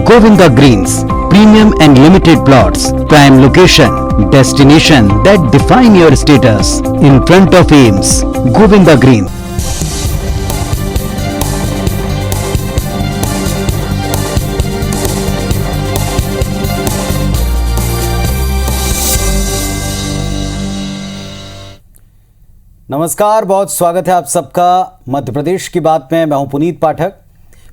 Govinda Greens, premium and limited plots, prime location, destination that define your status. In front of Ames, Govinda Greens. नमस्कार, बहुत स्वागत है आप सबका मध्य प्रदेश की बात में। मैं हूं पुनीत पाठक।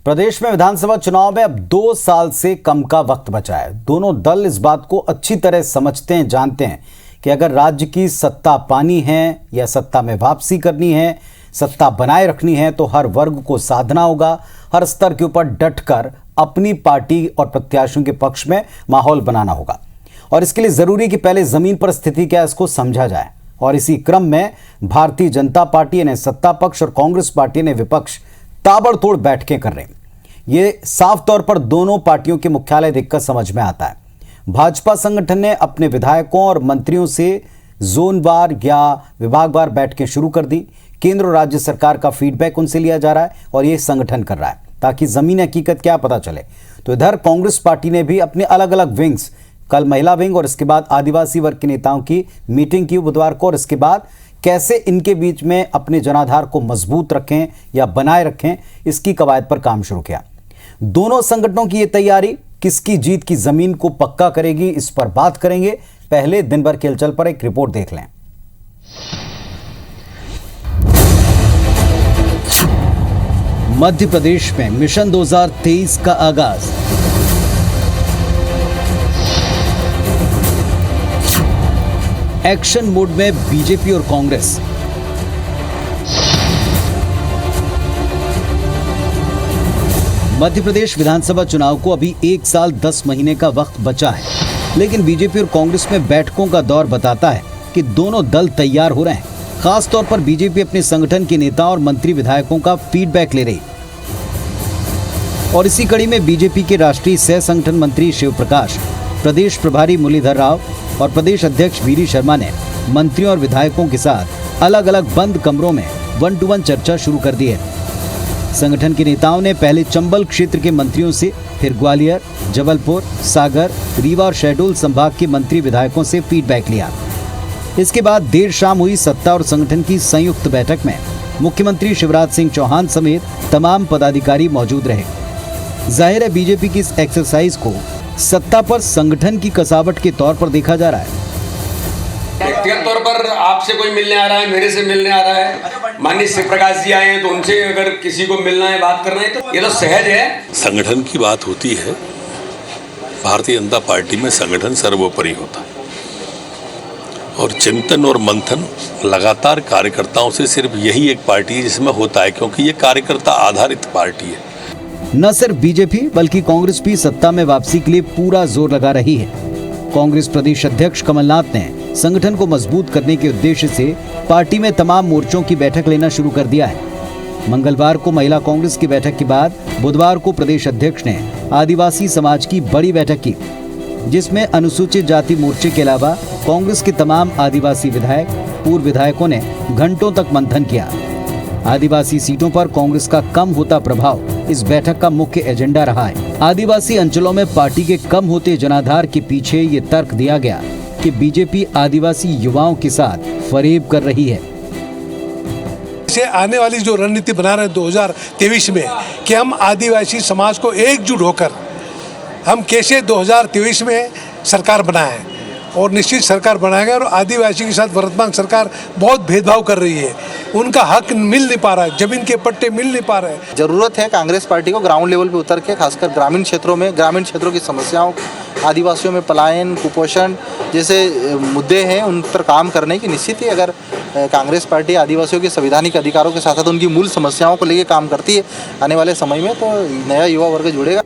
प्रदेश में विधानसभा चुनाव में अब 2 साल से कम का वक्त बचा है। दोनों दल इस बात को अच्छी तरह समझते हैं, जानते हैं कि अगर राज्य की सत्ता पानी है या सत्ता में वापसी करनी है, सत्ता बनाए रखनी है, तो हर वर्ग को साधना होगा, हर स्तर के ऊपर डटकर अपनी पार्टी और प्रत्याशियों के पक्ष में माहौल बनाना होगा। और इसके लिए जरूरी कि पहले जमीन पर स्थिति क्या है इसको समझा जाए। और इसी क्रम में भारतीय जनता पार्टी ने सत्ता पक्ष और कांग्रेस पार्टी ने विपक्ष ताबड़तोड़ बैठकें कर रहे हैं। ये साफ तौर पर दोनों पार्टियों के मुख्यालय देखकर समझ में आता है। भाजपा संगठन ने अपने विधायकों और मंत्रियों से जोनवार या विभागवार बैठकें शुरू कर दी। केंद्र और राज्य सरकार का फीडबैक उनसे लिया जा रहा है और ये संगठन कर रहा है ताकि जमीनी हकीकत क्या पता चले। तो इधर कांग्रेस पार्टी ने भी अपने अलग अलग विंग्स, कल महिला विंग और इसके बाद आदिवासी वर्ग के नेताओं की मीटिंग की बुधवार को, और इसके बाद कैसे इनके बीच में अपने जनाधार को मजबूत रखें या बनाए रखें, इसकी कवायद पर काम शुरू किया। दोनों संगठनों की यह तैयारी किसकी जीत की जमीन को पक्का करेगी, इस पर बात करेंगे। पहले दिन भर के हलचल पर एक रिपोर्ट देख लें। मध्य प्रदेश में मिशन 2023 का आगाज। एक्शन मोड में बीजेपी और कांग्रेस। मध्य प्रदेश विधानसभा चुनाव को अभी 1 साल 10 महीने का वक्त बचा है, लेकिन बीजेपी और कांग्रेस में बैठकों का दौर बताता है कि दोनों दल तैयार हो रहे हैं। खास तौर पर बीजेपी अपने संगठन के नेता और मंत्री विधायकों का फीडबैक ले रही। और इसी कड़ी में बीजेपी के राष्ट्रीय सह संगठन मंत्री शिव प्रकाश, प्रदेश प्रभारी मुरलीधर राव और प्रदेश अध्यक्ष वीरी शर्मा ने मंत्रियों और विधायकों के साथ अलग अलग बंद कमरों में 1-to-1 चर्चा शुरू कर दी है। संगठन के नेताओं ने पहले चंबल क्षेत्र के मंत्रियों से, फिर ग्वालियर, जबलपुर, सागर, रीवा और शहडोल संभाग के मंत्री विधायकों से फीडबैक लिया। इसके बाद देर शाम हुई सत्ता और संगठन की संयुक्त बैठक में मुख्यमंत्री शिवराज सिंह चौहान समेत तमाम पदाधिकारी मौजूद रहे। जाहिर है बीजेपी की इस एक्सरसाइज को सत्ता पर संगठन की कसावट के तौर पर देखा जा रहा है। व्यक्तिगत तौर पर आपसे कोई मिलने आ रहा है, मेरे से मिलने आ रहा है, माननीय शिव प्रकाश जी आए हैं, तो उनसे अगर किसी को मिलना है, बात करना है, तो ये तो सहज है। संगठन की बात होती है, भारतीय जनता पार्टी में संगठन सर्वोपरि होता है और चिंतन और मंथन लगातार कार्यकर्ताओं से सिर्फ यही एक पार्टी है जिसमें होता है, क्योंकि ये कार्यकर्ता आधारित पार्टी है। न सिर्फ बीजेपी बल्कि कांग्रेस भी सत्ता में वापसी के लिए पूरा जोर लगा रही है। कांग्रेस प्रदेश अध्यक्ष कमलनाथ ने संगठन को मजबूत करने के उद्देश्य से पार्टी में तमाम मोर्चों की बैठक लेना शुरू कर दिया है। मंगलवार को महिला कांग्रेस की बैठक के बाद बुधवार को प्रदेश अध्यक्ष ने आदिवासी समाज की बड़ी बैठक की, जिसमें अनुसूचित जाति मोर्चे के अलावा कांग्रेस के तमाम आदिवासी विधायक, पूर्व विधायकों ने घंटों तक मंथन किया। आदिवासी सीटों पर कांग्रेस का कम होता प्रभाव इस बैठक का मुख्य एजेंडा रहा है। आदिवासी अंचलों में पार्टी के कम होते जनाधार के पीछे ये तर्क दिया गया कि बीजेपी आदिवासी युवाओं के साथ फरेब कर रही है। से आने वाली जो रणनीति बना रहे हैं 2023 में कि हम आदिवासी समाज को एकजुट होकर हम कैसे 2023 में सरकार बनाएं, और निश्चित सरकार बनाएगा। और आदिवासी के साथ वर्तमान सरकार बहुत भेदभाव कर रही है, उनका हक मिल नहीं पा रहा है, जमीन के पट्टे मिल नहीं पा रहे हैं। जरूरत है कांग्रेस पार्टी को ग्राउंड लेवल पे उतर के, खासकर ग्रामीण क्षेत्रों में, ग्रामीण क्षेत्रों की समस्याओं, आदिवासियों में पलायन, कुपोषण जैसे मुद्दे हैं, उन पर काम करने की। निश्चित ही अगर कांग्रेस पार्टी आदिवासियों के संवैधानिक अधिकारों के साथ साथ उनकी मूल समस्याओं को लेकर काम करती है आने वाले समय में, तो नया युवा वर्ग जुड़ेगा।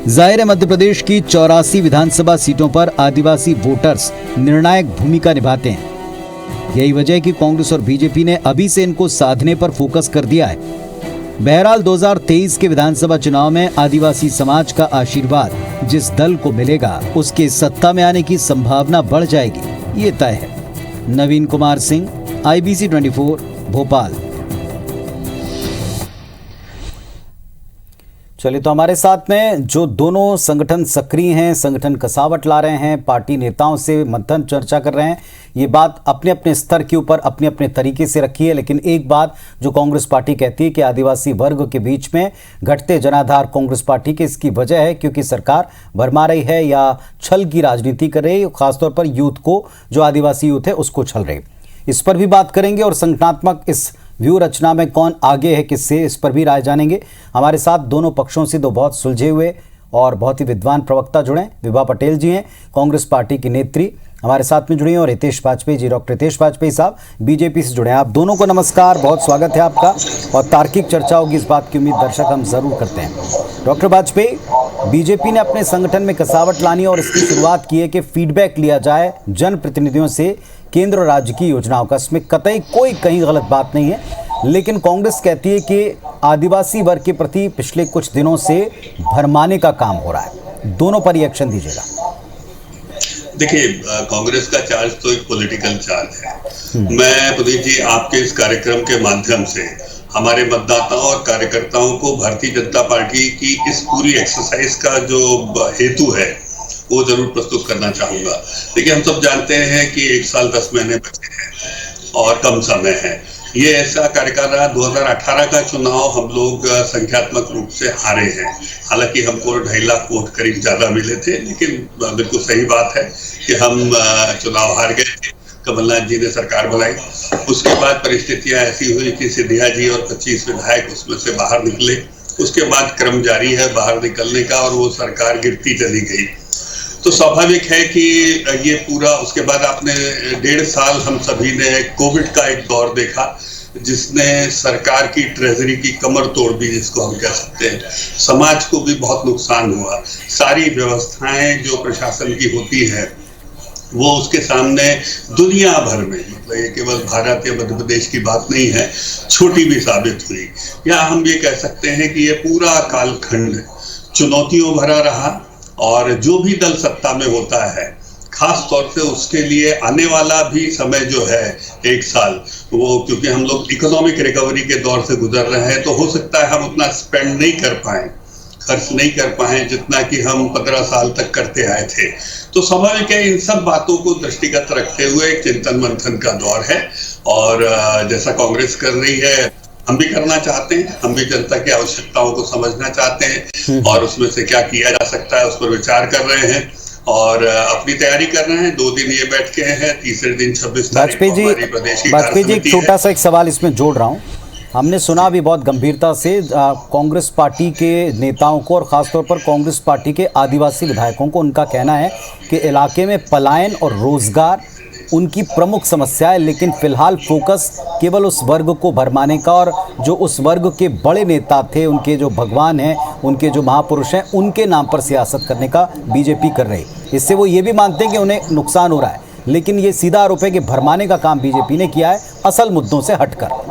जाहिर है मध्य प्रदेश की 84 विधानसभा सीटों पर आदिवासी वोटर्स निर्णायक भूमिका निभाते हैं। यही वजह है कि कांग्रेस और बीजेपी ने अभी से इनको साधने पर फोकस कर दिया है। बहरहाल 2023 के विधानसभा चुनाव में आदिवासी समाज का आशीर्वाद जिस दल को मिलेगा, उसके सत्ता में आने की संभावना बढ़ जाएगी, ये तय है। नवीन कुमार सिंह, IBC 24, भोपाल। चलिए, तो हमारे साथ में जो दोनों संगठन सक्रिय हैं, संगठन कसावट ला रहे हैं, पार्टी नेताओं से मंथन चर्चा कर रहे हैं, ये बात अपने अपने स्तर के ऊपर अपने अपने तरीके से रखी है। लेकिन एक बात जो कांग्रेस पार्टी कहती है कि आदिवासी वर्ग के बीच में घटते जनाधार कांग्रेस पार्टी के, इसकी वजह है क्योंकि सरकार भरमा रही है या छल की राजनीति कर रही है, खासतौर पर यूथ को, जो आदिवासी यूथ है उसको छल रही। इस पर भी बात करेंगे और संगठनात्मक इस व्यू रचना में कौन आगे है किससे, इस पर भी राय जानेंगे। हमारे साथ दोनों पक्षों से दो बहुत सुलझे हुए और बहुत ही विद्वान प्रवक्ता जुड़े। विभा पटेल जी हैं, कांग्रेस पार्टी की नेत्री, हमारे साथ में जुड़ी हैं, और हितेश वाजपेयी जी, डॉक्टर हितेश वाजपेयी साहब बीजेपी से जुड़े हैं। आप दोनों को नमस्कार, बहुत स्वागत है आपका। और तार्किक चर्चा होगी इस बात की उम्मीद दर्शक हम जरूर करते हैं। डॉक्टर वाजपेयी, बीजेपी ने अपने संगठन में कसावट लानी और इसकी शुरुआत की है कि फीडबैक लिया जाए जनप्रतिनिधियों से केंद्र और राज्य की योजनाओं का। इसमें कतई कोई कहीं गलत बात नहीं है, लेकिन कांग्रेस कहती है कि आदिवासी वर्ग के प्रति पिछले कुछ दिनों से भरमाने का काम हो रहा है। दोनों पर रिएक्शन दीजिएगा। देखिए, कांग्रेस का चार्ज तो एक पॉलिटिकल चार्ज है। मैं पुनीत जी आपके इस कार्यक्रम के माध्यम से हमारे मतदाताओं और कार्यकर्ताओं को भारतीय जनता पार्टी की इस पूरी एक्सरसाइज का जो हेतु है वो जरूर प्रस्तुत करना चाहूंगा। देखिए, हम सब जानते हैं कि 1 साल 10 महीने बचे हैं और कम समय है। ये ऐसा कार्यकाल रहा, 2018 का चुनाव हम लोग संख्यात्मक रूप से हारे हैं। हालांकि हमको 2.5 लाख वोट करीब ज्यादा मिले थे, लेकिन बिल्कुल सही बात है कि हम चुनाव हार गए। कमलनाथ जी ने सरकार बनाई, उसके बाद परिस्थितियां ऐसी हुई कि सिंधिया जी और 25 विधायक उसमें से बाहर निकले। उसके बाद क्रम जारी है बाहर निकलने का और वो सरकार गिरती चली गई। तो स्वाभाविक है कि ये पूरा, उसके बाद आपने 1.5 साल हम सभी ने कोविड का एक दौर देखा जिसने सरकार की ट्रेजरी की कमर तोड़ दी, जिसको हम कह सकते हैं। समाज को भी बहुत नुकसान हुआ। सारी व्यवस्थाएं जो प्रशासन की होती है वो उसके सामने दुनिया भर में, मतलब ये केवल भारत या मध्य प्रदेश की बात नहीं है, छोटी भी साबित हुई। या हम ये कह सकते हैं कि ये पूरा कालखंड चुनौतियों भरा रहा और जो भी दल सत्ता में होता है, खास तौर से उसके लिए आने वाला भी समय जो है 1 साल, वो क्योंकि हम लोग इकोनॉमिक रिकवरी के दौर से गुजर रहे हैं, तो हो सकता है हम उतना स्पेंड नहीं कर पाए, खर्च नहीं कर पाए जितना कि हम 15 साल तक करते आए थे। तो स्वाभाविक है इन सब बातों को दृष्टिगत रखते हुए एक चिंतन मंथन का दौर है। और जैसा कांग्रेस कर रही है हम भी करना चाहते हैं। हम भी जनता की आवश्यकताओं को समझना चाहते हैं और उसमें से क्या किया जा सकता है उस पर विचार कर रहे हैं और अपनी तैयारी कर रहे हैं। 2 दिन ये बैठ के हैं, तीसरे दिन 26 तारीख को हमारी प्रदेश की वाजपेयी जी, एक छोटा सा एक सवाल इसमें जोड़ रहा हूँ। हमने सुना भी बहुत गंभीरता से कांग्रेस पार्टी के नेताओं को और ख़ासतौर पर कांग्रेस पार्टी के आदिवासी विधायकों को, उनका कहना है कि इलाके में पलायन और रोजगार उनकी प्रमुख समस्या है, लेकिन फिलहाल फोकस केवल उस वर्ग को भरमाने का और जो उस वर्ग के बड़े नेता थे, उनके जो भगवान हैं, उनके जो महापुरुष हैं, उनके नाम पर सियासत करने का बीजेपी कर रही। इससे वो ये भी मानते हैं कि उन्हें नुकसान हो रहा है, लेकिन ये सीधा आरोप है कि भरमाने का काम बीजेपी ने किया है असल मुद्दों से हटकर।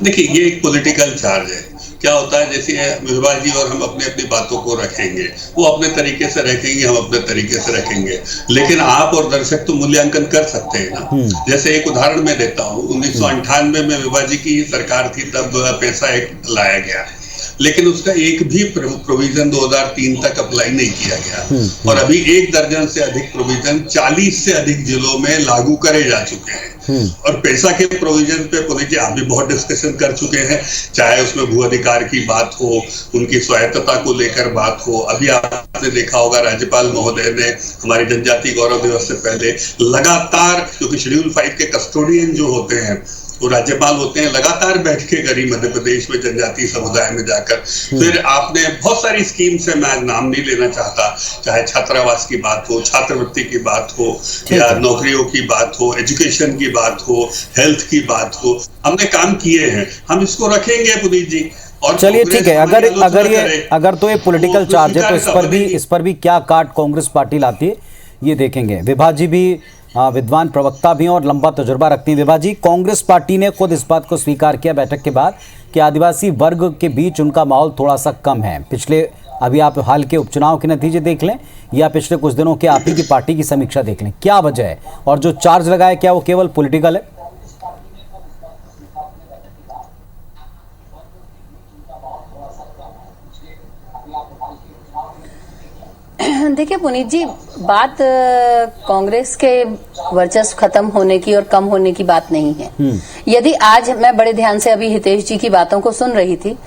देखिए, ये एक पॉलिटिकल चार्ज है। क्या होता है, जैसे विभा जी और हम अपनी अपनी बातों को रखेंगे, वो अपने तरीके से रखेंगे, हम अपने तरीके से रखेंगे, लेकिन आप और दर्शक तो मूल्यांकन कर सकते हैं ना। जैसे एक उदाहरण मैं देता हूँ, 1998 में विभा जी की सरकार थी, तब पैसा एक्ट लाया गया, लेकिन उसका एक भी प्रोविजन 2003 तक अप्लाई नहीं किया गया और अभी 1 दर्जन से अधिक प्रोविजन 40 से अधिक जिलों में लागू करे जा चुके हैं। और पैसा के प्रोविजन पे पुनीत जी आप भी बहुत डिस्कशन कर चुके हैं, चाहे उसमें भू अधिकार की बात हो, उनकी स्वायत्तता को लेकर बात हो। अभी आपने देखा होगा राज्यपाल महोदय ने हमारी जनजाति गौरव दिवस से पहले लगातार, क्योंकि शेड्यूल 5 के कस्टोडियन जो होते हैं वो राज्यपाल होते हैं, लगातार बैठ के करी मध्य प्रदेश में जनजातीय समुदाय में जाकर। फिर आपने बहुत सारी स्कीम से, मैं नाम नहीं लेना चाहता, चाहे छात्रावास की बात हो, छात्रवृत्ति की बात हो, या नौकरियों की बात हो, एजुकेशन की बात हो, हेल्थ की बात हो, हमने काम किए हैं। हम इसको रखेंगे पुनीत जी। और चलिए ठीक है, अगर तो ये पॉलिटिकल चार्ज है तो इस पर भी क्या काट कांग्रेस पार्टी लाती है ये देखेंगे। विभा जी भी विद्वान प्रवक्ता भी हैं और लंबा तजुर्बा रखती हैं। विभा जी, कांग्रेस पार्टी ने खुद इस बात को स्वीकार किया बैठक के बाद कि आदिवासी वर्ग के बीच उनका माहौल थोड़ा सा कम है। पिछले, अभी आप हाल के उपचुनाव के नतीजे देख लें या पिछले कुछ दिनों के आप ही की पार्टी की समीक्षा देख लें, क्या वजह है और जो चार्ज लगाया क्या वो केवल पॉलिटिकल है? देखिए पुनीत जी, बात कांग्रेस के वर्चस्व खत्म होने की और कम होने की बात नहीं है। यदि आज मैं बड़े ध्यान से अभी हितेश जी की बातों को सुन रही थी,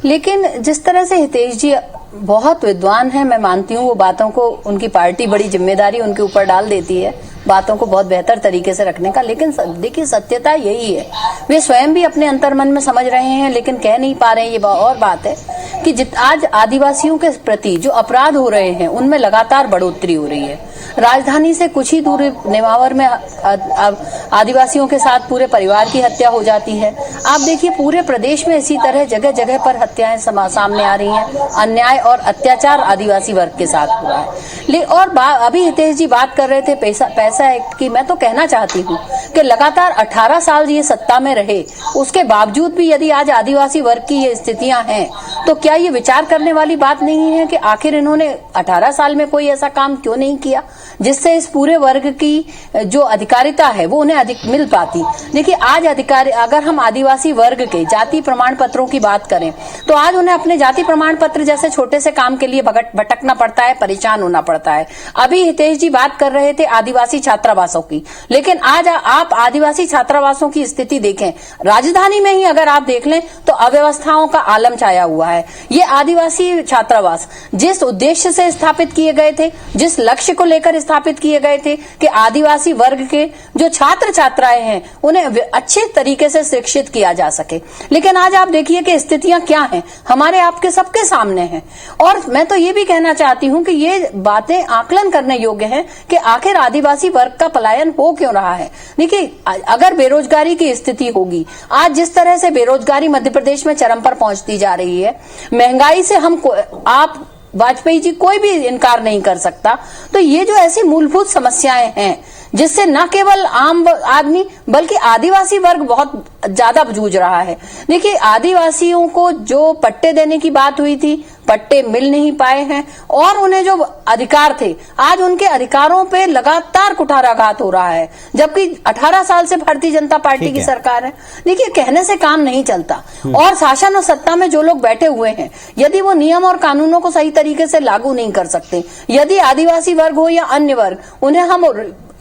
लेकिन जिस तरह से हितेश जी बहुत विद्वान है, मैं मानती हूँ, वो बातों को उनकी पार्टी बड़ी जिम्मेदारी उनके ऊपर डाल देती है बातों को बहुत बेहतर तरीके से रखने का। लेकिन देखिए सत्यता यही है, वे स्वयं भी अपने अंतर्मन में समझ रहे हैं लेकिन कह नहीं पा रहे हैं। ये और बात है कि आज आदिवासियों के प्रति जो अपराध हो रहे हैं उनमें लगातार बढ़ोतरी हो रही है। राजधानी से कुछ ही दूर नेमावर में आदिवासियों के साथ पूरे परिवार की हत्या हो जाती है। आप देखिए पूरे प्रदेश में इसी तरह जगह जगह पर हत्याएं सामने आ रही हैं। अन्याय और अत्याचार आदिवासी वर्ग के साथ हुआ है। और अभी हितेश जी बात कर रहे थे पैसा एक्ट की। मैं तो कहना चाहती हूँ कि लगातार 18 साल ये सत्ता में रहे, उसके बावजूद भी यदि आज आदिवासी वर्ग की ये स्थितियां हैं तो क्या ये विचार करने वाली बात नहीं है कि आखिर इन्होंने 18 साल में कोई ऐसा काम क्यों नहीं किया जिससे इस पूरे वर्ग की जो अधिकारिता है वो उन्हें अधिक मिल पाती। देखिए आज अगर हम आदिवासी वर्ग के जाति प्रमाण पत्रों की बात करें तो आज उन्हें अपने जाति प्रमाण पत्र जैसे छोटे से काम के लिए भटकना पड़ता है, परेशान होना पड़ता है। अभी हितेश जी बात कर रहे थे आदिवासी छात्रावासों की, लेकिन आज आप आदिवासी छात्रावासों की स्थिति देखें, राजधानी में ही अगर आप देख लें तो अव्यवस्थाओं का आलम छाया हुआ है। ये आदिवासी छात्रावास जिस उद्देश्य से स्थापित किए गए थे, जिस लक्ष्य को लेकर स्थापित किए गए थे कि आदिवासी वर्ग के जो छात्र छात्राएं हैं उन्हें अच्छे तरीके से शिक्षित किया जा सके, लेकिन आज आप देखिए कि स्थितियां क्या हैं, हमारे आपके सबके सामने हैं। और मैं तो ये भी कहना चाहती हूं कि ये बातें आकलन करने योग्य हैं कि आखिर आदिवासी वर्ग का पलायन हो क्यों रहा है। देखिए अगर बेरोजगारी की स्थिति होगी, आज जिस तरह से बेरोजगारी मध्य प्रदेश में चरम पर पहुंचती जा रही है, महंगाई से आप वाजपेयी जी कोई भी इनकार नहीं कर सकता, तो ये जो ऐसी मूलभूत समस्याएं हैं जिससे न केवल आम आदमी बल्कि आदिवासी वर्ग बहुत ज्यादा जूझ रहा है। देखिए आदिवासियों को जो पट्टे देने की बात हुई थी, पट्टे मिल नहीं पाए हैं और उन्हें जो अधिकार थे आज उनके अधिकारों पे लगातार कुठाराघात हो रहा है, जबकि 18 साल से भारतीय जनता पार्टी की सरकार है। देखिए कहने से काम नहीं चलता और शासन और सत्ता में जो लोग बैठे हुए हैं यदि वो नियम और कानूनों को सही तरीके से लागू नहीं कर सकते, यदि आदिवासी वर्ग हो या अन्य वर्ग, उन्हें हम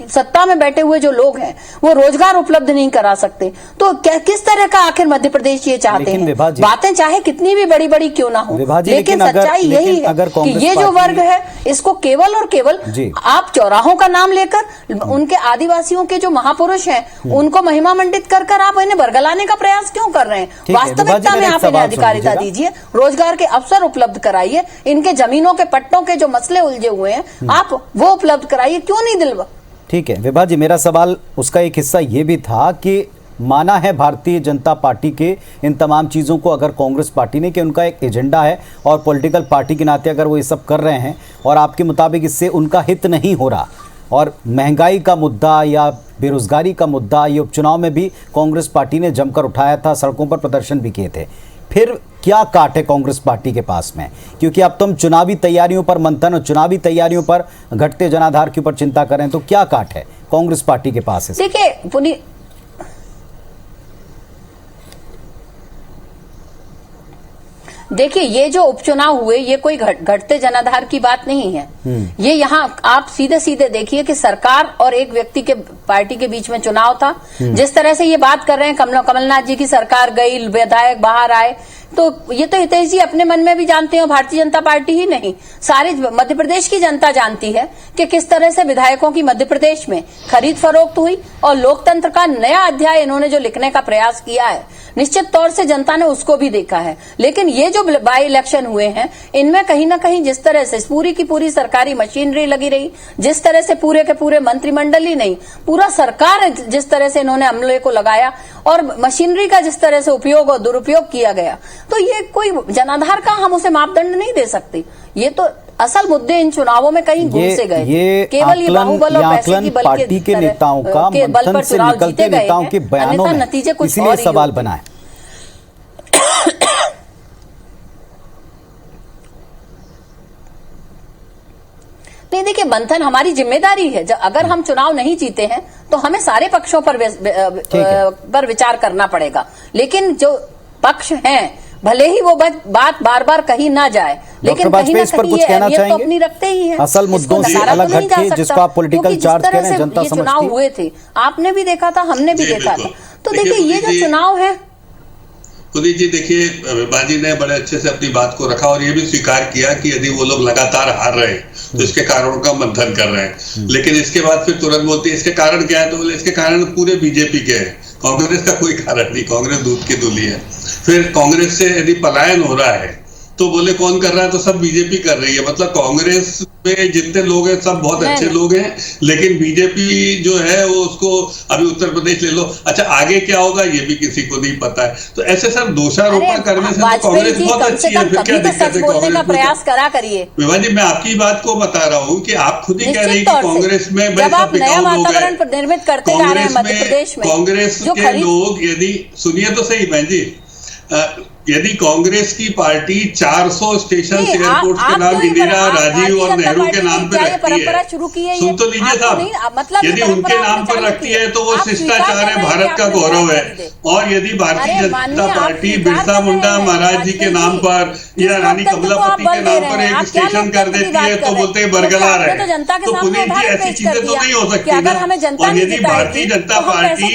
सत्ता में बैठे हुए जो लोग हैं वो रोजगार उपलब्ध नहीं करा सकते, तो किस तरह का आखिर मध्य प्रदेश ये चाहते हैं। बातें चाहे कितनी भी बड़ी बड़ी क्यों ना हो, लेकिन सच्चाई यही है कि ये जो वर्ग है इसको केवल और केवल आप चौराहों का नाम लेकर उनके आदिवासियों के जो महापुरुष हैं उनको महिमा मंडित कर आप इन्हें बरगलाने का प्रयास क्यों कर रहे हैं। वास्तविकता में आप इन्हें अधिकारिता दीजिए, रोजगार के अवसर उपलब्ध कराइए, इनके जमीनों के पट्टों के जो मसले उलझे हुए हैं आप वो उपलब्ध कराइए, क्यों नहीं दिलवा। ठीक है विभा जी, मेरा सवाल उसका एक हिस्सा ये भी था कि माना है भारतीय जनता पार्टी के इन तमाम चीज़ों को अगर कांग्रेस पार्टी ने कि उनका एक एजेंडा है और पॉलिटिकल पार्टी के नाते अगर वो ये सब कर रहे हैं और आपके मुताबिक इससे उनका हित नहीं हो रहा, और महंगाई का मुद्दा या बेरोजगारी का मुद्दा ये उपचुनाव में भी कांग्रेस पार्टी ने जमकर उठाया था, सड़कों पर प्रदर्शन भी किए थे, फिर क्या काट है कांग्रेस पार्टी के पास में? क्योंकि अब तुम चुनावी तैयारियों पर मंथन और चुनावी तैयारियों पर घटते जनाधार के ऊपर चिंता करें तो क्या काट है कांग्रेस पार्टी के पास? देखिए ये जो उपचुनाव हुए ये कोई घटते जनाधार की बात नहीं है। ये यहाँ आप सीधे सीधे देखिए कि सरकार और एक व्यक्ति के पार्टी के बीच में चुनाव था। जिस तरह से ये बात कर रहे हैं कमलनाथ जी की सरकार गई, विधायक बाहर आए, तो ये तो हितेश जी अपने मन में भी जानते हैं, भारतीय जनता पार्टी ही नहीं सारी मध्य प्रदेश की जनता जानती है कि किस तरह से विधायकों की मध्य प्रदेश में खरीद फरोख्त हुई और लोकतंत्र का नया अध्याय इन्होंने जो लिखने का प्रयास किया है, निश्चित तौर से जनता ने उसको भी देखा है। लेकिन ये जो बाई इलेक्शन हुए हैं इनमें कहीं ना कहीं जिस तरह से पूरी की पूरी सरकारी मशीनरी लगी रही, जिस तरह से पूरे के पूरे मंत्रिमंडल ही नहीं पूरा सरकार जिस तरह से इन्होंने अमले को लगाया और मशीनरी का जिस तरह से उपयोग और दुरुपयोग किया गया, तो ये कोई जनाधार का हम उसे मापदंड नहीं दे सकते। ये तो असल मुद्दे इन चुनावों में कहीं घुस से गए, केवल ये बाहुबल और पैसे की पार्टी के नेताओं का मंथन से निकलते नेताओं के बयानों में नतीजे कुछ इसलिए सवाल बना है। नहीं देखिए मंथन हमारी जिम्मेदारी है, अगर हम चुनाव नहीं जीते हैं तो हमें सारे पक्षों पर विचार करना पड़ेगा, लेकिन जो पक्ष हैं भले ही वो बात बार बार कही ना जाए लेकिन वाजपेयी कहीं ना इस पर कहीं कुछ ये कहना अहमियत तो चाहेंगे? अपनी रखते ही हैं। असल मुद्दों इसको से नकारा अलग तो नहीं जा हटके सकता, जिसको आप पॉलिटिकल क्योंकि जिस चार्ज तरह कह रहे हैं, से जनता ये चुनाव समझती है। हुए थे, आपने भी देखा था, हमने भी जी, देखा था। बिल्कुल। तो देखिए, देखिए ये जो जी, चुनाव है, पुनीत जी देखिए, विभाजी ने बड़े अच्छे से अपनी बात को रखा और ये भी स्वीकार किया कि यदि वो लोग लगातार हार रहे हैं तो इसके कारणों का मंथन कर रहे हैं। लेकिन इसके बाद फिर तुरंत बोलती है इसके कारण क्या है, तो बोले इसके कारण पूरे बीजेपी के हैं, कांग्रेस का कोई कारण नहीं, कांग्रेस दूध की दूली है। फिर कांग्रेस से यदि पलायन हो रहा है तो बोले कौन कर रहा है, तो सब बीजेपी कर रही है। मतलब कांग्रेस में जितने लोग हैं सब बहुत अच्छे लोग हैं, लेकिन बीजेपी जो है वो उसको, अभी उत्तर प्रदेश ले लो, अच्छा आगे क्या होगा ये भी किसी को नहीं पता है। तो ऐसे सर दोषारोपण करने से तो कांग्रेस बहुत अच्छी है, फिर क्या दिक्कत है बोलने का प्रयास करा करिए। विभा जी मैं आपकी बात को बता रहा हूँ कि आप खुद ही कह रहे हैं कि कांग्रेस में जब आप नया वातावरण निर्मित करते जा रहे हैं मध्य प्रदेश में, कांग्रेस के लोग, यदि सुनिए तो सही बहन जी, यदि कांग्रेस की पार्टी 400 स्टेशन एयरपोर्ट के नाम इंदिरा, राजीव और नेहरू के नाम पर रखती है, सुन तो लीजिए साहब, यदि उनके नाम पर रखती है तो वो शिष्टाचार है, भारत का गौरव है। और यदि भारतीय जनता पार्टी बिरसा मुंडा महाराज जी के नाम पर या रानी कमलापति के नाम पर एक स्टेशन कर देती है तो बोलते हैं बरगलार है। तो पुनीत जी ऐसी चीजें तो नहीं हो सकती ना। और यदि भारतीय जनता पार्टी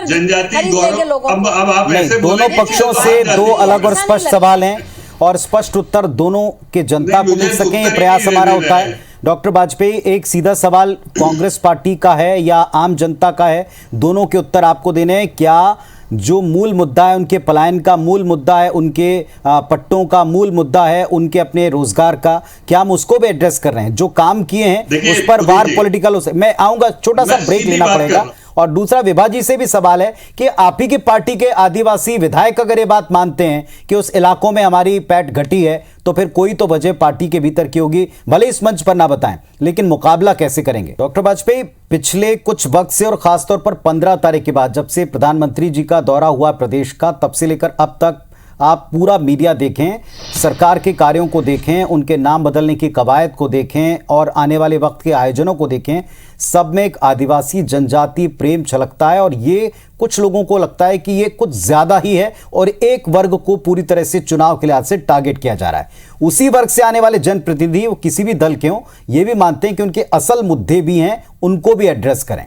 जनजाति गौरव, अब आप ऐसे दोनों पक्षों से दो अलग और स्पष्ट सवाल हैं और स्पष्ट उत्तर दोनों के जनता को मिल सके, ये प्रयास हमारा होता है। डॉक्टर वाजपेयी, एक सीधा सवाल कांग्रेस पार्टी का है या आम जनता का है, दोनों के उत्तर आपको देने हैं। क्या जो मूल मुद्दा है, उनके पलायन का मूल मुद्दा है, उनके पट्टों का मूल मुद्दा है, उनके अपने रोजगार का, क्या हम उसको भी एड्रेस कर रहे हैं? जो काम किए हैं उस पर वार पॉलिटिकल, मैं आऊंगा, छोटा सा ब्रेक लेना पड़ेगा। और दूसरा, विभाजी से भी सवाल है कि आप ही की पार्टी के आदिवासी विधायक अगर ये बात मानते हैं कि उस इलाकों में हमारी पैठ घटी है, तो फिर कोई तो वजह पार्टी के भीतर की होगी, भले इस मंच पर ना बताएं, लेकिन मुकाबला कैसे करेंगे? डॉक्टर वाजपेयी, पिछले कुछ वक्त से और खासतौर पर 15 तारीख के बाद जब से प्रधानमंत्री जी का दौरा हुआ प्रदेश का, तब से लेकर अब तक आप पूरा मीडिया देखें, सरकार के कार्यों को देखें, उनके नाम बदलने की कवायद को देखें और आने वाले वक्त के आयोजनों को देखें, सब में एक आदिवासी जनजाति प्रेम छलकता है। और ये कुछ लोगों को लगता है कि ये कुछ ज्यादा ही है और एक वर्ग को पूरी तरह से चुनाव के लिहाज से टारगेट किया जा रहा है। उसी वर्ग से आने वाले जनप्रतिनिधि, वो किसी भी दल के हों, ये भी मानते हैं कि उनके असल मुद्दे भी हैं, उनको भी एड्रेस करें।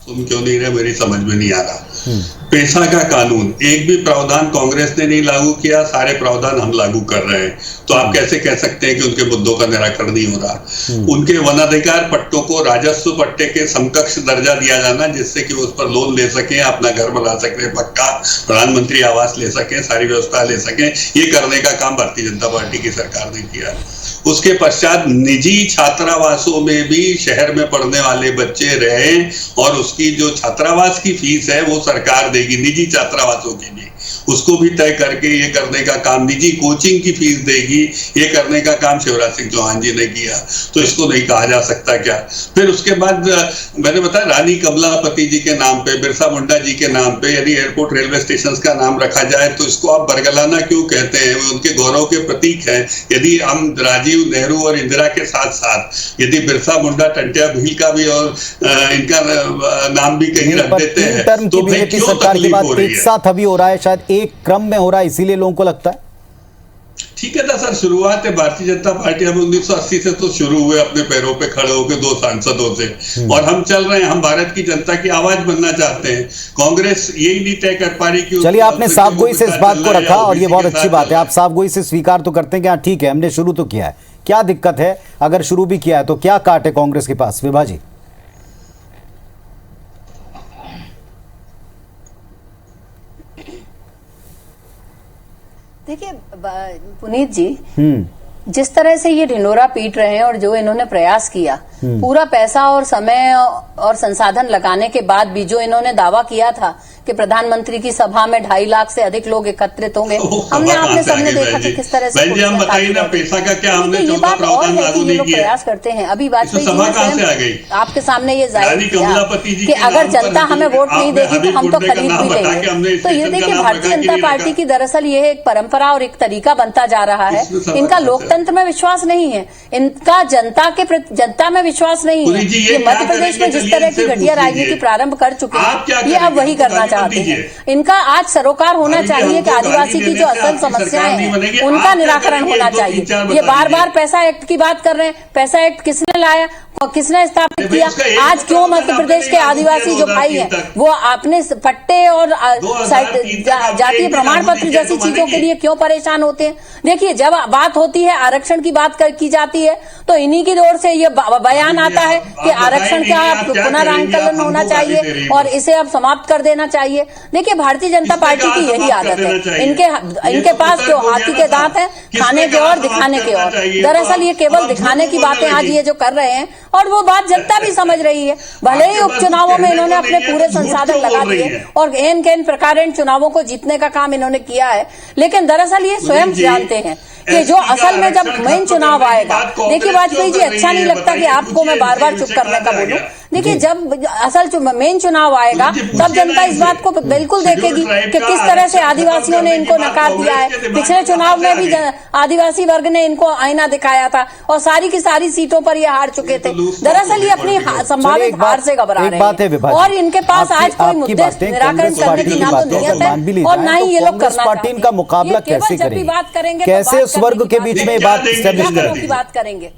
तुम क्यों नहीं रहे, मेरी समझ में नहीं आ रहा। पेशा का कानून, एक भी प्रावधान कांग्रेस ने नहीं लागू किया, सारे प्रावधान हम लागू कर रहे हैं। तो आप कैसे कह सकते हैं कि उनके मुद्दों का निराकरण नहीं हो रहा? उनके वनाधिकार पट्टों को राजस्व पट्टे के समकक्ष दर्जा दिया जाना, जिससे कि वो उस पर लोन ले सकें, अपना घर बना सकें, पक्का प्रधानमंत्री आवास ले सकें, सारी व्यवस्था ले सकें, ये करने का काम भारतीय जनता पार्टी की सरकार ने किया। उसके पश्चात निजी छात्रावासों में भी शहर में पढ़ने वाले बच्चे रहें और उसकी जो छात्रावास की फीस है वो सरकार देगी, निजी छात्रावासों की भी, उसको भी तय करके ये करने का काम, निजी कोचिंग की फीस देगी, ये करने का काम शिवराज सिंह चौहान जी ने किया। तो इसको नहीं कहा जा सकता क्या? फिर उसके बाद मैंने बताया रानी कमलापति जी के नाम पे, बिरसा मुंडा जी के नाम पे यदि एयरपोर्ट रेलवे स्टेशन का नाम रखा जाए तो इसको आप बरगलाना क्यों कहते हैं? वो उनके गौरव के प्रतीक है। यदि हम राजीव, नेहरू और इंदिरा के साथ साथ यदि बिरसा मुंडा, टंटिया भील का भी और इनका नाम भी कहीं रख देते हैं तो बीजेपी सरकार की बात एक साथ अभी हो रहा है, शायद एक क्रम में हो रहा है, इसीलिए लोगों को लगता है। ठीक है ना सर, शुरुआत है भारतीय जनता पार्टी, हम 1980 से तो शुरू हुए अपने पैरों पे खड़े होकर 2 सांसदों से, और हम चल रहे हैं, हम भारत की जनता की आवाज बनना चाहते हैं। कांग्रेस यही नहीं तय कर पा रही कि चलिए, आपने साफगोई से इस बात को रखा और ये बहुत अच्छी बात है, आप साफगोई से स्वीकार तो करते हैं कि हाँ ठीक है, हमने शुरू तो किया है। क्या दिक्कत है अगर शुरू भी किया है तो? क्या काट है कांग्रेस के पास, विभाजी? देखिए पुनीत जी, जिस तरह से ये ढिंडोरा पीट रहे हैं और जो इन्होंने प्रयास किया, पूरा पैसा और समय और संसाधन लगाने के बाद भी जो इन्होंने दावा किया था कि प्रधानमंत्री की सभा में 2.5 लाख से अधिक लोग एकत्रित होंगे, हमने आपने सबने देखा कि किस तरह से हम बताइए ना, पैसा का क्या हमने ये बात और है कि ये लोग प्रयास करते हैं। अभी वाजपेयी जी ने आपके सामने ये जाहिर किया कि अगर जनता हमें वोट नहीं देगी तो हम तो खरीद भी लेंगे। तो ये देखिए, भारतीय जनता पार्टी की दरअसल ये एक परंपरा और एक तरीका बनता जा रहा है। इनका लोकतंत्र में विश्वास नहीं है, इनका जनता में विश्वास नहीं है। ये मध्य प्रदेश में जिस तरह की घटिया राजनीति प्रारंभ कर चुके हैं, ये अब वही करना चाहते हैं। इनका आज सरोकार होना चाहिए कि आदिवासी की जो असल समस्याएं हैं उनका निराकरण होना चाहिए। ये बार बार पैसा एक्ट की बात कर रहे हैं। पैसा एक्ट किसने लाया और किसने स्थापित किया? आज क्यों मध्य प्रदेश के आदिवासी जो भाई हैं वो अपने पट्टे और जातीय प्रमाण पत्र जैसी चीजों के लिए क्यों परेशान होते हैं? देखिए, जब बात होती है आरक्षण की बात की जाती है तो इन्हीं की ओर से ये बयान आता है कि आरक्षण का पुनरांकलन होना चाहिए और इसे अब समाप्त कर देना चाहिए। देखिए, भारतीय जनता पार्टी की यही आदत है। इनके पास जो हाथी के दांत हैं, खाने के और दिखाने के और। दरअसल ये केवल दिखाने की बातें आज ये जो कर रहे हैं और वो बात जनता भी समझ रही है। भले ही उपचुनावों में इन्होंने अपने पूरे संसाधन लगा दिए और एन प्रकार चुनावों को जीतने का काम इन्होंने किया है, लेकिन दरअसल ये स्वयं जानते हैं कि जो असल में जब मेन चुनाव आएगा, देखिए वाजपेयी जी, अच्छा नहीं लगता कि आपको मैं बार बार चुप करने का बोलूं। देखिए, जब असल मेन चुनाव आएगा तब जनता इस बात को बिल्कुल देखेगी कि किस तरह से आदिवासियों ने इनको नकार दिया है। पिछले चुनाव में भी आदिवासी वर्ग ने इनको आईना दिखाया था और सारी की सारी सीटों पर ये हार चुके थे। दरअसल ये अपनी संभावित हार से घबरा रहे हैं और इनके पास आज कोई मुद्दे निराकरण करने की ना तो नीयत है और ना ही ये लोग करना चाहते हैं। का मुकाबला कैसे करेंगे? बात करेंगे कैसे उस वर्ग के बीच में बात एस्टेब्लिश करेंगे? की बात करेंगे।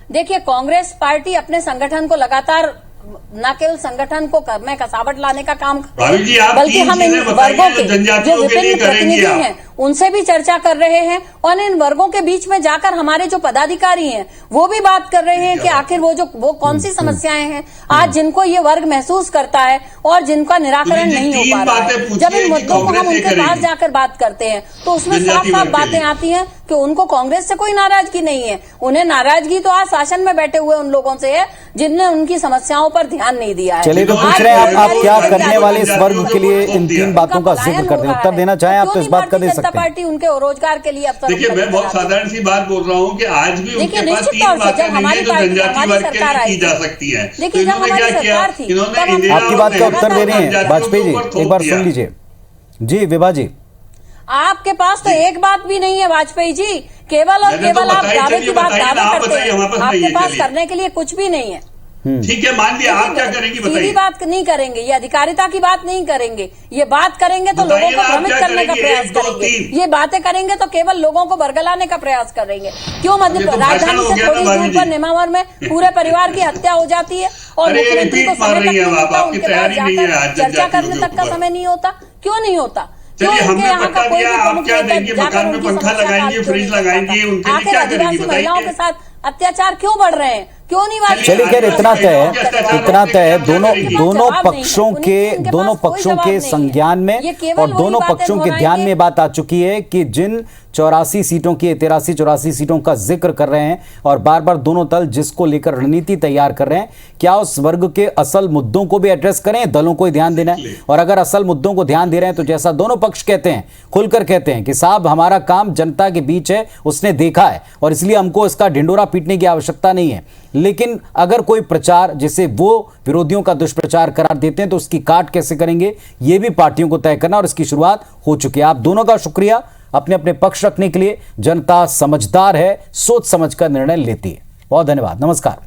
देखिए, कांग्रेस पार्टी अपने संगठन को लगातार न केवल संगठन को में कसावट लाने का काम, बल्कि हम इन वर्गों के जो विभिन्न प्रतिनिधि हैं उनसे भी चर्चा कर रहे हैं और इन वर्गों के बीच में जाकर हमारे जो पदाधिकारी हैं वो भी बात कर रहे हैं कि आखिर वो कौन सी समस्याएं हैं आज जिनको ये वर्ग महसूस करता है और जिनका निराकरण नहीं हो पा रहा है। जब इन मुद्दों को हम उनके पास जाकर बात करते हैं तो उसमें साफ साफ बातें आती हैं कि उनको कांग्रेस से कोई नाराजगी नहीं है। उन्हें नाराजगी तो आज शासन में बैठे हुए उन लोगों से है जिनने उनकी समस्याओं पर ध्यान नहीं दिया है। चलिए, तो पूछ रहे हैं आप क्या करने वाले इस वर्ग के लिए इन 3 बातों का जिक्र करते हैं। उत्तर देना चाहें आप तो इस बात का दे सकते हैं। पार्टी उनके रोजगार के लिए अवसर। देखिए, मैं बहुत साधारण सी बात बोल रहा हूँ कि आज भी उनके पास 3 बातें नहीं है जो जनजातीय वर्ग के लिए की जा सकती है। देखिए, इन्होंने क्या किया? इन्होंने आपकी बात का उत्तर दे रहे हैं वाजपेयी जी, एक बार सुन लीजिए। जी विभा जी, आपके पास तो एक बात भी नहीं है वाजपेयी जी, केवल और केवल आप दावे की बात दावा करते हैं। आपके पास करने के लिए कुछ भी नहीं है। ठीक है, मान लिया, आप क्या करेंगी बताइए? सीधी बात नहीं करेंगे, ये अधिकारिता की बात नहीं करेंगे। ये बात करेंगे तो लोगों को भ्रमित करने का प्रयास करेंगे। ये बातें करेंगे तो केवल लोगों को बरगलाने का प्रयास करेंगे। क्यों राजधानी से थोड़ी दूर पर नेमावर में पूरे परिवार की हत्या हो जाती है और मुख्यमंत्री को समय तक नहीं होता, उनके पास जाकर चर्चा करने तक का समय नहीं होता। क्यों नहीं होता? चलिए, हमने बता दिया, आप क्या देंगे? मकान में पंखा लगाएंगे, फ्रिज लगाएंगे, उनके लिए क्या करेंगी आदिवासी महिलाओं के साथ अत्याचार क्यों बढ़ रहे हैं? क्यों नहीं बात? चलिए, खैर इतना तय है दोनों पक्षों के संज्ञान में और दोनों पक्षों के ध्यान में बात आ चुकी है कि जिन 84 सीटों की 83-84 सीटों का जिक्र कर रहे हैं और बार बार दोनों दल जिसको लेकर रणनीति तैयार कर रहे हैं, क्या उस वर्ग के असल मुद्दों को भी एड्रेस करें? दलों को ही ध्यान देना है। और अगर असल मुद्दों को ध्यान दे रहे हैं तो जैसा दोनों पक्ष कहते हैं, खुलकर कहते हैं कि साहब हमारा काम जनता के बीच है, उसने देखा है और इसलिए हमको इसका ढिंडोरा पीटने की आवश्यकता नहीं है। लेकिन अगर कोई प्रचार जिसे वो विरोधियों का दुष्प्रचार करार देते हैं तो उसकी काट कैसे करेंगे, ये भी पार्टियों को तय करना और इसकी शुरुआत हो चुकी है। आप दोनों का शुक्रिया अपने अपने पक्ष रखने के लिए। जनता समझदार है, सोच समझकर निर्णय लेती है। बहुत धन्यवाद, नमस्कार।